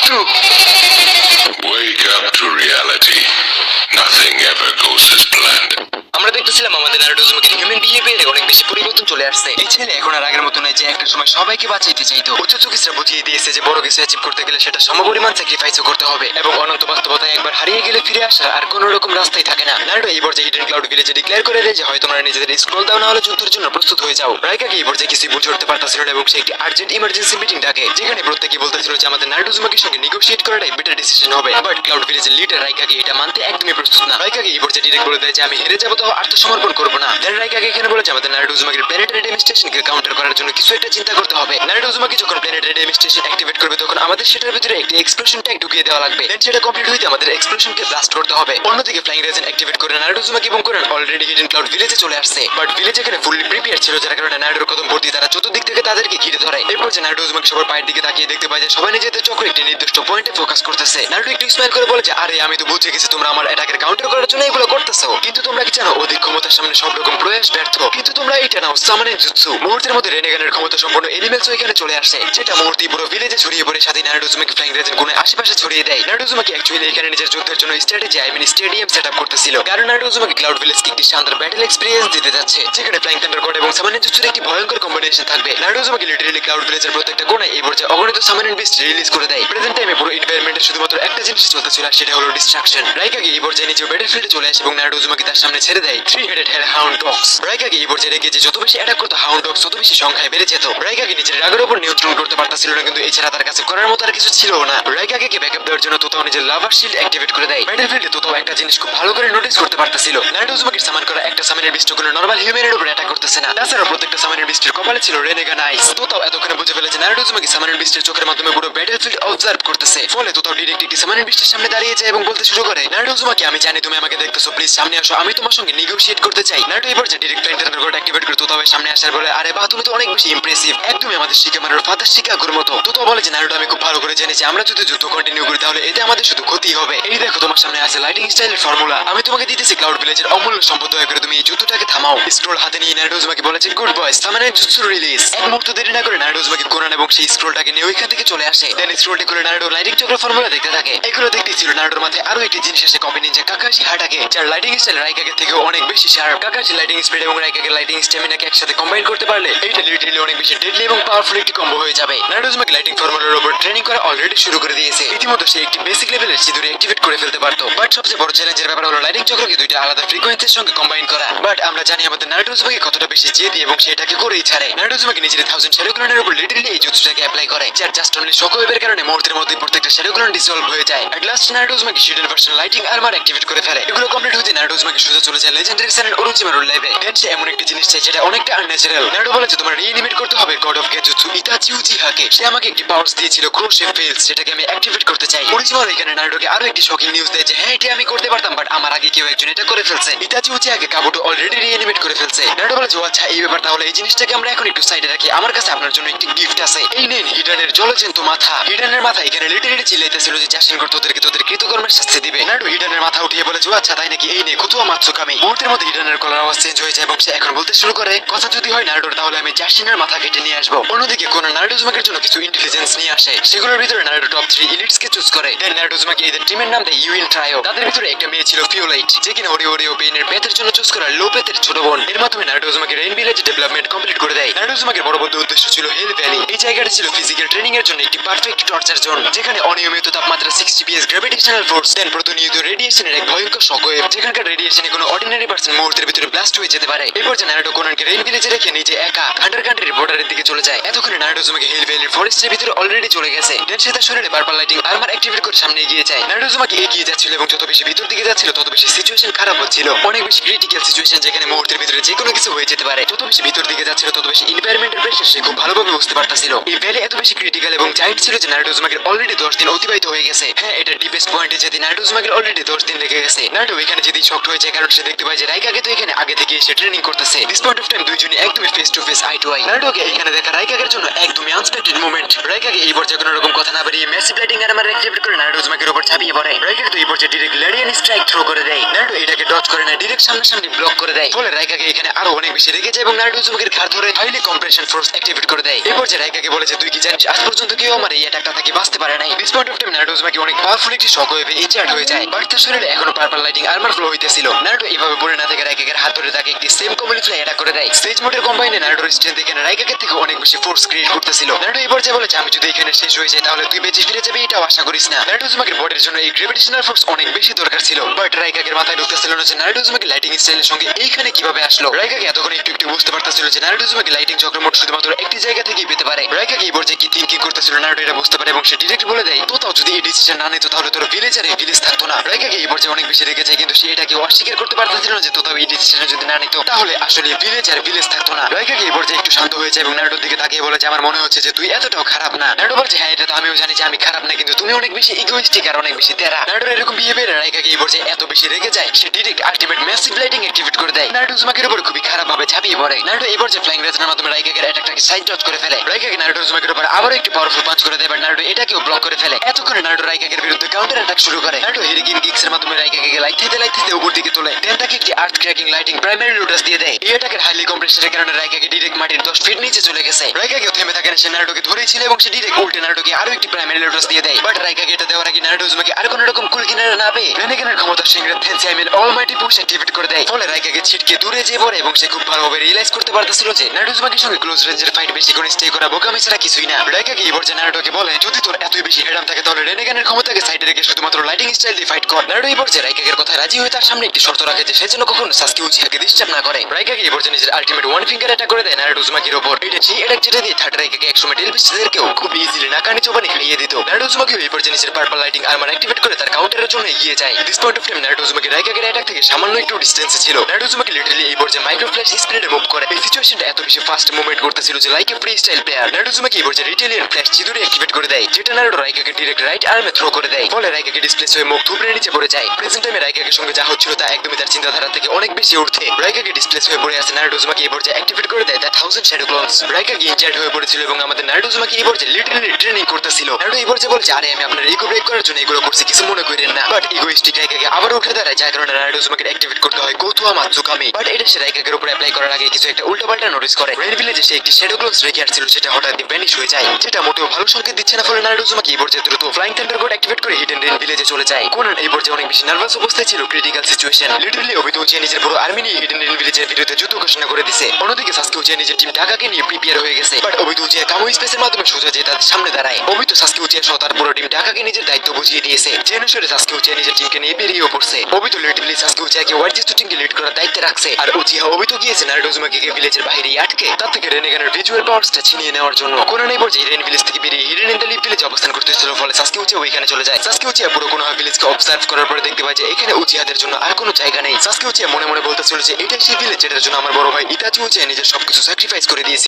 Wake up to reality. Nothing ever goes as planned. আমরা দেখতেছিলাম আমাদের নারুটো উজুমাকির হিউম্যান বিহেভিয়ারে অনেক বেশি পরিবর্তন চলে আসছে। এই ছেলে এখন আর আগের মতো নয় যে একটা সময় সবাইকে বাঁচাইতে চাইতো। উচ্চচিকিৎসা বুঝিয়ে দিয়েছে যে বড় কিছু অ্যাচিভ করতে গেলে সেটা সমপরিমাণ স্যাক্রিফাইসও করতে হবে এবং অনন্ত বাস্তবতায় একবার হারিয়ে গেলে ফিরে আসার আর কোনো রকম রাস্তাই থাকে না। নারুটো এই পর্যায়ে হিডেন ক্লাউড ভিলেজে ডিক্লেয়ার করে দেয় যে হয় তোমরা নিজেদের স্ক্রল দাও না হলে যুদ্ধের জন্য প্রস্তুত হয়ে যাও। রাইকাকে এই পর্যায়ে কিছুই বুঝে উঠতে পারতেছিল না এবং সে একটি আর্জেন্ট ইমার্জেন্সি মিটিং ডাকে, যেখানে প্রত্যেকেই বলতেছিল যে আমাদের নারুটো উজুমাকির সঙ্গে নেগোশিয়েট করাটাই বেটার ডিসিশন হবে। বাট ক্লাউড ভিলেজের লিডার রাইকাকে এটা মানতে একদমই প্রস্তুত না। রাইকাকে এই পর্যায়ে ডিরেক্ট বলে দেয় যে আমি হেরে যাবো তো আত্মসমর্পণ করবো না। দেন রাইকাকে এখানে বলে যে আমাদের নারুটো উজুমাকির প্ল্যানেটারি ডেমিস্ট্রেশনকে কাউন্টার করার জন্য কিছু একটা চিন্তা করতে হবে। নারুটো উজুমাকি যখন প্ল্যানেটারি ডেমিস্ট্রেশন অ্যাক্টিভেট করবে তখন আমাদের সেটার ভিতরে একটি এক্সপ্লোশন ট্যাগ ঢুকিয়ে দেওয়া লাগবে। দেন সেটা কমপ্লিট হইতে আমাদের এক্সপ্লোশনকে ব্লাস্ট করতে হবে। অন্যদিকে ফ্লাইং রেজেন অ্যাক্টিভেট করে নারুটো উজুমাকি এবং কোরান অলরেডি হিডেন ক্লাউড ভিলেজে চলে আসছে। বাট ভিলেজ এখানে ফুললি প্রিপেয়ার ছিল, যার কারণে নারুটোর কদম ভর্তি তারা চতুর্দিক থেকে তাদেরকে ঘিরে ধরে। এরপর যে নারুটো উজুমাকি সবার পায়ের দিকে তাকিয়ে দেখতে পায় যে সবাই নিজেদের চক্র একটি নির্দিষ্ট পয়েন্টে ফোকাস করতেছে। নারুটো একটু স্মাইল করে বলে যে আরে আমি তো বুঝে গেছি তোমরা আমার অ্যাটাকের কাউন্টার করার জন্য এগুলো করতেছো, কিন্তু তোমরা কি জানো অধিক ক্ষমতার সামনে সব রকম প্রয়াস ব্যর্থ। কিন্তু তোমরা এটা নাও সামানের জুৎসু। মুহূর্তের মধ্যে রেনেগানের ক্ষমতা সম্পন্ন এনিমেলস এখানে চলে আসে, যেটা মুহূর্তেই পুরো ভিলেজে ছড়িয়ে পড়ে সাথে নারুটো উজুমাকি ফ্লাইং রেজের গুণে আশেপাশে ছড়িয়ে দেয়। নারুটো উজুমাকি অ্যাকচুয়ালি এখানে নিজের যুদ্ধের জন্য স্ট্র্যাটেজি স্টেডিয়াম সেটআপ করতেছিল, কারণ নারুটো উজুমাকি ক্লাউড ভিলেজকে একটি শানদার ব্যাটল এক্সপেরিয়েন্স দিতে যাচ্ছে, যেখানে ফ্লাইং থান্ডার গড এবং সামানের জুৎসুর একটি ভয়ঙ্কর কম্বিনেশন থাকবে। নারুটো উজুমাকি লিটারালি ক্লাউড ভিলেজের প্রত্যেকটা কোণে এই পর্যায়ে অগণিত সামানের বিস্ট রিলিজ করে দেয়। প্রেজেন্ট টাইমে পুরো এনভায়রনমেন্টে শুধুমাত্র একটা জিনিস চলতেছিল আর সেটা হলো ডিস্ট্রাকশন। রাইকাকে এই পর্যায়ে নিজের ব্যাটলফিল্ডে চলে আসে এবং নারুটো উজুমাকি তার সামনে ছেড়ে দেয় 3-headed হাউন্ড ডগস। রাইকাকে এই পর্যায়ে রেখে যে যত বেশি অ্যাটাক করতো হাউন্ড ডগস তত বেশি সংখ্যায় বেড়ে যেত। রাইকাকে নিজের রাগের উপর নিয়ন্ত্রণ করতে পারতেছিল না, কিন্তু এছাড়া তার কাছে করার মতো আর কিছু ছিল না। রাইকাকে ব্যাকআপ দেওয়ার জন্য তোতাও নিজের লাভার শিল্ড অ্যাক্টিভেট করে দেয়। ব্যাটলফিল্ডে তোতাও একটা জিনিস খুব ভালো করে নোটিস করতে পারতেছিল, নারুটো উজুমাকির সামান করা একটা সামানের বিস্ট কোনো নরমাল হিউম্যানের উপর অ্যাটাক করতেছে না। তাছাড়া প্রত্যেকটা সামানের বিস্টের কপালে ছিল রেনেগান আইস। তোতাও এতক্ষণে বুঝে ফেলেছে নারুটো উজুমাকি সামানের বিস্টের চোখের মাধ্যমে পুরো ব্যাটলফিল্ড অবজার্ভ করতেছে। ফলে তোতাও ডিরেক্ট একটি সামানের বিস্টের সামনে দাঁড়িয়ে যায় এবং বলতে শুরু করে নারুটো উজুমাকি আমি জানি তুমি আমাকে দেখতেছো, প্লিজ সামনে আসো, আমি তোমার সঙ্গে নেগোশিয়েট করতে চাই। নারুটো এবার যে direct flying thunder god activate করে তোতাও সামনে আসার বলে আরে বাহ তুমি তো অনেক বেশি ইমপ্রেসিভ, একদমই আমাদের শিকামারুর ফাদার শিকাগোর মতো। তোতাও বলে যে নারুটো আমি খুব ভালো করে জেনেছি আমরা যদি যুদ্ধ কন্টিনিউ করি তাহলে এতে আমাদের শুধু ক্ষতি হবে। এই দেখো তোমার সামনে আছে লাইটিং স্টাইলের ফর্মুলা, আমি তোমাকে দিতেছি ক্লাউড ভিলেজের অমূল্য সম্পদ, দয়া করে তুমি এই যুদ্ধটাকে থামাও। স্ক্রোল হাতে নিয়ে নারুটো উজুমাকি বলেছে গুড বয়স সামানের জুৎসু রিলিজ। এক মুহূর্ত দেরি না করে নারুটো উজুমাকি কোরান এবং সেই স্ক্রোলটাকে নিয়ে ওইখান থেকে চলে আসে। দেন স্ক্রোলটি করে নারুটো লাইটিং চক্র ফর্মুলা দেখতে থাকে। এগুলো দেখতেই ছিল নারুটোর মাথায় আরো একটি জিনিস এসে কপি নিনজা কাকাশি হাটাকে, যার লাইটিং স্টাইল রাইকাকে থেকে অনেক বেশি শার্প। কাকাশি লাইটিং স্পিড এবং রাইকাকে লাইটিং স্ট্যামিনাকে একসাথে কম্বাইন করতে পারলে এইটা লিটারালি অনেক বেশি ডেডলি এবং পাওয়ারফুল একটি কম্বো হয়ে যাবে। নারুটো উজুমাকি লাইটিং ফর্মুলার উপর ট্রেনিং করা অলরেডি শুরু করে দিয়েছে। ইতিমধ্যে সে একটি বেসিক লেভেলের সিঁদুরে অ্যাক্টিভেট করে ফেলতে পারতো, বাট সবচেয়ে বড় চ্যালেঞ্জের ব্যাপার হলো লাইটিং চক্রকে দুইটা আলাদা ফ্রিকোয়েন্সির সঙ্গে কম্বাইন করা। বাট আমরা জানি আমাদের নারুটো উজুমাকি কতটা বেশি জেদি এবং সেটাকে করেই ছাড়ে। নারুটো উজুমাকি নিজের 1000 শ্যাডো ক্লোনের উপর লিটারালি এই জুৎসুটাকে অ্যাপ্লাই করে, যার জাস্ট অনলি শকওয়েভের কারণে মুহূর্তের মধ্যে প্রত্যেকটা শ্যাডো ক্লোন ডিসলভ হয়ে যায়। At last Naruto Uzumaki Shiden version lighting armour activate করে ফেলে। এগুলো কমপ্লিট হতে নারুটো উজুমাকি সোজা চলে যায় লেজেন্ডারি সানের ওরোচিমারুর ল্যাবে। দেন সে এমন একটি জিনিস চাই যেটা অনেকটা আনন্যাচারাল। নারুটো বলে যে তোমার রিএনিমেট করতে হবে গড অফ গেজুৎসু ইতাচি উচিহাকে। সে আমাকে একটি পাওয়ার দিয়েছিল ক্রোশে ফেলস, যেটাকে আমি অ্যাক্টিভেট করতে চাই। ওরোচিমারু এখানে নারুটোকে আরো একটি শকিং নিউজ দেয় যে হ্যাঁ এটা আমি করতে পারতাম, বাট আমার আগে কেউ একজন এটা করে ফেলছে। ইতাচি উচিহাকে কাবুটো অলরেডি রিএনিমেট করে ফেলছে। নারুটো বলে যে আচ্ছা এই ব্যাপার, তাহলে এই জিনিসটাকে আমরা এখন একটু সাইডে রাখি, আমার কাছে আপনার জন্য একটি গিফট আছে। এই নেন হিডেনের জলজন্ত মাথা। হিডেনের মাথা এখানে লিটারালি চিল্লাইতেছিল যে জাসিনগড় তোদেরকে তোদের কৃতকর্মের শাস্তি দিবে। নারুটো হিডেনের মাথা উঠিয়ে বলে যে আচ্ছা তাই নাকি, এই নে কুতুয়া মাতসুকামি। মুহূর্তের মধ্যে হিডেনের গলার আওয়াজ চেঞ্জ হয়ে যায় এবং সে এখন বলতে শুরু করে কথা যদি হয় নারুটোর তাহলে আমি জাসিনের মাথা কেটে নিয়ে আসবো। অন্যদিকে কোন নারুটো উজুমাকির জন্য কিছু ইন্টেলিজেন্স নিয়ে আসে, সেগুলোর ভিতরে নারুটো টপ 3 ইলিটস কে চুজ করে। দেন নারুটো উজুমাকি এদের টিমের নাম দেয় ইউইন ট্রায়ো। তাদের ভিতরে একটা মেয়ে ছিল ফিওলাইট, যে কিনা ওরিও পেইনের পেতের জন্য চুজ করা লো পেতের ছোট বোন। এর মাধ্যমে Naruto Uzumaki rain village development complete করে দেয়। নারুটো উজুমাকির পরবর্তী উদ্দেশ্য ছিল হেল ভ্যালি। এই জায়গাটা ছিল ফিজিক্যাল ট্রেনিং এর জন্য একটি পারফেক্ট টর্চার জোন, যেখানে অনিয়মিত তাপমাত্রা 6 GPS গ্র্যাভিটেশনাল ফোর্স, দেন প্রতিনিয়ত রেডিয়েশনের এক ভয়ঙ্কর শকওয়েভ, যেখানকার রেডিয়েশনে কোনো অর্ডিনারি পারসন মুহূর্তের ভিতরে ব্লাস্ট হয়ে যেতে পারে। এরপর যে নারুটো কোনানকে রেইন ভিলেজে রেখে নিজে একা থান্ডার কান্ট্রির বর্ডারের দিকে চলে যায়। এতক্ষণে নারুটো উজুমাকি হেল ভ্যালির ফরেস্টের ভিতরে অলরেডি চলে গেছে। দেন সে তার শরীরে পার্পল লাইটিং আর্মার অ্যাক্টিভেট করে সামনে এগিয়ে যায়। নারুটো উজুমাকি এগিয়ে যাচ্ছিল এবং যত বেশি ভিতর দিকে যাচ্ছিল তত বেশি সিচুয়েশন খারাপ হচ্ছিল, অনেক বেশি ক্রিটিক্যাল সিচুয়েশন, যেখানে মুহূর্তের ভিতরে যে কোনো কিছু হয়ে যেতে পারে। যত বেশি ভিতর দিকে যাচ্ছিল তত বেশি এনভায়রনমেন্টাল প্রেসার সে খুব ভালোভাবে বুঝতে পারতাছিল। এই ভ্যালি এত বেশি ক্রিটিক্যাল এবং জাইন্ট ছিল যে নারুটো উজুমাকির অলরেডি 10 দিন অতিবাহিত হয়ে গেছে। হ্যাঁ এটা ডিপেস্ট পয়েন্টে যেতে নারুটো উজুমাকির অলরেডি 10 দিন লেগে গেছে। নারুটো এখানে যেতেই শক্ট হয়ে যায়, কারণ সে দেখতে পায় যে রাইকাকে তো এখানে আগে থেকে এসে ট্রেনিং করতেছে। দিস পয়েন্ট অফ টাইম দুইজনই একদমই face to face eye to eye. নারুটোকে এখানে দেখা রাইকাকের জন্য একদমই আনএক্সপেক্টেড মোমেন্ট। রাইকাকে এই পর্যায়ে কোনো রকম কথা না বাড়িয়ে ম্যাসিভ লাইটিং আর্মার অ্যাক্টিভেট করে নারুটো উজুমাকির উপর ঝাঁপিয়ে পড়ে। রাইকাকে তো এই পর্যায়ে ডিরেক্ট ল্যারিয়ান স্ট্রাইক থ্রো করে দেয়। নারুটো এটাকে ডজ করে না, ডিরেক্ট সামনাসামনি ব্লক করে দেয়। ফলে রাইকাকে এখানে আরো অনেক বেশি রেগে যায় এবং নারুটো উজুমাকির ঘাড় ধরে হাইলি কম্প্রেশন ফোর্স অ্যাক্টিভেট করে দেয়। এই পর্যায়ে রাইকাকে বলে যে তুই কি জানিস আজ পর্যন্ত কেউ আমার এই অ্যাটাকটা থেকে বাঁচতে পারে নাই। This point of time Naruto Uzumaki অনেক পাওয়ারফুল একটি শক ওয়েভে ইনজার্ড হয়ে যায়, বাট তার শরীরে এখনো পার্পল লাইটিং আর্মার ফ্লো হইতেছিল। নারুটো এইভাবে পড়ে না থেকে রাইকাকের হাত ধরে তাকে একটি সেম কমলি ফ্লাই অ্যাটাক করে দেয়। স্টেজ মোডের কম্বাইনে নারুটোর স্ট্রেংথ এখানে রাইকাকের থেকে অনেক বেশি ফোর্স ক্রিয়েট করতেছিল। নারুটো এই পর্যায়ে বলে যে আমি যদি এখানে শেষ হয়ে যাই তাহলে তুই বেঁচে ফিরে যাবি এটাও আশা করিস না। নারুটো উজুমাকির বডির জন্য এই গ্র্যাভিটেশনাল ফোর্স অনেক বেশি দরকার ছিল, বাট রাইকাকের মাথায় ঢুকতেছিল না যে নারুটো উজুমাকি লাইটিং স্টাইলের সঙ্গে এইখানে কিভাবে আসলো। রাইকাকে এতক্ষণ একটু একটু বুঝতে পারতেছিল যে নারুটো উজুমাকি লাইটিং চক্রমোট শুধুমাত্র একটি জায়গা থেকেই পেতে পারে। রাইকাকে এই পর্যায়ে কি থিঙ্কিং করতেছিল নারুটো এটা বুঝতে পারে এবং সে ডিরেক্ট বলে দেয় তো তাও যদি এই ডিসিশন না নিত তাহলে তোর ভিলেজারে ভিলেজ থাকতো না। রাইকাকে এই পর্যায়ে অনেক বেশি রেগে যায়, কিন্তু সে এটাকে অস্বীকার করতে পারতেছিল না যে তো তাও এই ডিসিশন যদি না নিত তাহলে আসলে ভিলেজার ভিলেজ থাকতো না। রাইকাকে এই পর্যায়ে একটু শান্ত হয়ে যায় এবং নারুটোর দিকে তাকিয়ে বলে যে আমার মনে হচ্ছে যে তুই এতটাও খারাপ না। নারুটো বলছে হ্যাঁ এটা তো আমিও জানি যে আমি খারাপ না, কিন্তু তুমি অনেক বেশি ইগোইস্টিক আর অনেক বেশি তেরা। নারুটোর এরকম বিহেভিয়ার রাইকাকে এই পর্যায়ে এত বেশি রেগে যায় সে direct ultimate massive lighting activate করে দেয়। নারুটো উজুমাকির উপর খুবই খারাপ ভাবে ঝাঁপিয়ে পড়ে। নারুটো এই পর্যায়ে ফ্লাইং রেজনের মাধ্যমে রাইকাকের অ্যাটাকটাকে সাইড ডজ করে ফেলে। রাইকাকে নারুটো উজুমাকির উপর আবার একটি পাওয়ারফুল পাঞ্চ করে দেয়, বাট নারুটো এটাকেও ব্লক করে ফেলে। এতক্ষণে নারুটো রাইকাকের বিরুদ্ধে কাউন্টার অ্যাটাক শুরু করে। নারুটো হিরিকিন কিক্সের মাধ্যমে রাইকাকে লাইতে উপর দিকে তোলে, দেন তাকে একটি আর্থ ক্র্যাকিং লাইটিং প্রাইমারি লোটাস দিয়ে দেয়। এই অ্যাটাকের হাইলি কম্প্রেশনের কারণে রাইকাকে ডিরেক্ট মাটির 10 ফিট নিচে চলে গেছে। রাইকাকেও থেমে থাকে না, সে নারুটোকে ধরেই ছিল এবং সে ডিরেক্ট উল্টে নারুটোকে আরো একটি প্রাইমারি লোটাস দিয়ে দেয়। বাট রাইকাকে এটা দেওয়ার আগে নারুটো উজুমাকি আর কোনো রকম কুল কিনারে না পেয়ে রেনেগেনের ক্ষমতা সিংহের থেনসি I mean almighty push activate করে দেয়। ফলে রাইকাকে ছিটকে দূরে যেয়ে পড়ে এবং সে খুব ভালোভাবে রিয়েলাইজ করতে পারতেছিল যে নারুটো উজুমাকির সঙ্গে ক্লোজ রেঞ্জের ফাইট বেশিক্ষণ স্টে করা বোকামি ছাড়া কিছুই না। রাইকাকে এই পর্যায়ে নারুটোকে বলে যদি তোর এতই বেশি হেডাম থাকে তাহলে রেনেগেনের ক্ষমতাকে সাইডে রেখে শুধুমাত্র লাইটিং স্টাইল দিয়ে ফাইট কর। নারুটো এই পর্যায়ে রাইকাকের কথায় রাজি হয়ে তার সামনে একটি শর্ত রাখে যে সে যেন কখনো সাসকে উচিহাকে ডিস্টার্ব না করে। রাইকাকে এই পর্যায়ে নিজের আলটিমেট ওয়ান ফিঙ্গার অ্যাটাক করে দেয় নারুটো উজুমাকির উপর। এটা সেই অ্যাটাক যেটা দিয়ে থার্ড রাইকাকে একসময় ডেলভিস্টদেরকেও খুব ইজিলি নাকানি চোবানি খাইয়ে দিত। নারুটো উজুমাকিও এই পর্যায়ে নিজের পার্পল লাইটিং আর্মার অ্যাক্টিভেট করে তার কাউন্টারের জন্য এগিয়ে যায়। This point of time Naruto Uzumaki রাইকাকের অ্যাটাক থেকে সামান্য একটু ডিস্টেন্সে ছিল। নারুটো উজুমাকি লিটারালি এই পর্যায়ে মাইক্রো ফ্ল্যাশ স্পিডে মুভ করে। এই সিচুয়েশনটা এত বেশি ফাস্ট মুভমেন্ট করতেছিল যে like a free style player. Naruto Uzumaki এই পর্যায়ে রিটেলিয়ান ফ্ল্যাশ চিদুরি অ্যাক্টিভেট করে দেয়, যেটা নারুটো রাইকাকে ডিরেক্ট রাইট আর্মে থ্রো করে দেয়। ফলে রাইকাকে ডিসপ্লেস হয়ে মুখ থুবড়ে নিচে পড়ে যায়। প্রেজেন্ট টাইমে রাইকাকের সঙ্গে যা হচ্ছিল তা একদমই তার চিন্তাধারা থেকে অনেক বেশি ঊর্ধ্বে। রাইকাকে ডিসপ্লেস হয়ে পড়ে আছে নারুটো উজুমাকি এই পর্যায়ে অ্যাক্টিভেট করে দেয় দ্য 1000 শ্যাডো ক্লোনস। রাইকাকে ইনজার্ড হয়ে পড়েছিল এবং আমাদের নারুটো উজুমাকি এই পর্যায়ে লিটারালি ট্রেনিং করতেছিল। নারুটো এই পর্যায়ে বলছে আরে আমি আপনার ইগো ব্রেক করার জন্য এগুলো করছি, কিছু মনে করেন না। বাট ইগোইস্টিক রাইকাকে আবার উঠে দাঁড়ায়, যার কারণে নারুটো উজুমাকি অ্যাক্টিভেট করতে হয় কৌতুহা মাতসুকামি। বাট এটা সে রাইকাকের উপর অ্যাপ্লাই করার আগে কিছু একটা উল্টোপাল্টা নোটিস করে। রেড ভিলেজে সে একটি শ্যাডো ক্লোনস রেখে আসছিল, সেটা হঠাৎ ভ্যানিশ হয়ে যায়, যেটা মোটেও ভালো সংকেত দিচ্ছে না। ফলে নারুটো উজুমাকি এই পর্যায়ে দ্রুত ফ্লাইং থান্ডার কোড অ্যাক্টিভেট করে হিডেন রেন ভিলেজে চলে যায়। কোনান এই পর্যায়ে অনেক বেশি নার্ভাস অবস্থায় ছিল, ক্রিটিক্যাল সিচুয়েশন। লিটারালি অবিত উচিয়া নিজের পুরো আর্মি নিয়ে হিডেন রেন ভিলেজের বিরুদ্ধে যুদ্ধ ঘোষণা করে দিছে। অন্যদিকে সাসকে উচিয়া নিজের টিম ঢাকাকে নিয়ে প্রিপেয়ার হয়ে গেছে। বাট অবিত উচিয়া কামো স্পেসের মাধ্যমে সোজা যেয়ে তাদের সামনে দাঁড়ায়। অবিত সাসকে উচিয়া সহ তার পুরো টিম ঢাকাকে নিজের দায়িত্ব বুঝিয়ে দিয়েছে, যে অনুসারে সাসকে উচিয়া নিজের টিমকে নিয়ে বেরিয়েও পড়ছে। অবিত লিটারালি সাসকে উচিয়াকে ওয়ার্জিস্ট টিমকে লিড করার দায়িত্বে রাখছে, আর উচিয়া অবিত গিয়েছে নারুটো উজুমাকিকে ভিলেজের বাইরে আটকে তার থেকে রেনেগানের ভিজুয়াল পাওয়ারটা ছিনিয়ে নেওয়ার জন্য। কোনান এই পর্যায়ে রেন ভিলেজ থেকে বেরিয়ে হিডেন ইন দ্য লিপ ভিলেজে অবস্থান করতেছিল। ফলে সাসকে উচিয়া ওইখানে চলে যায়। সাসকে উচিয়া পুরো কোনোহা ভিলেজকে অবজার্ভ করার পরে দেখতে পায় যে এখানে উচিয়াদের জন্য আর কোনো জায়গা নেই। সাসকে উচিয়া মনে মনে বলতেছিল যে এটাই সেই ভিলেজ যেটার জন্য আমার বড় ভাই ইতাচি উচিয়া নিজের সবকিছু স্যাক্রিফাইস করে দিয়েছে।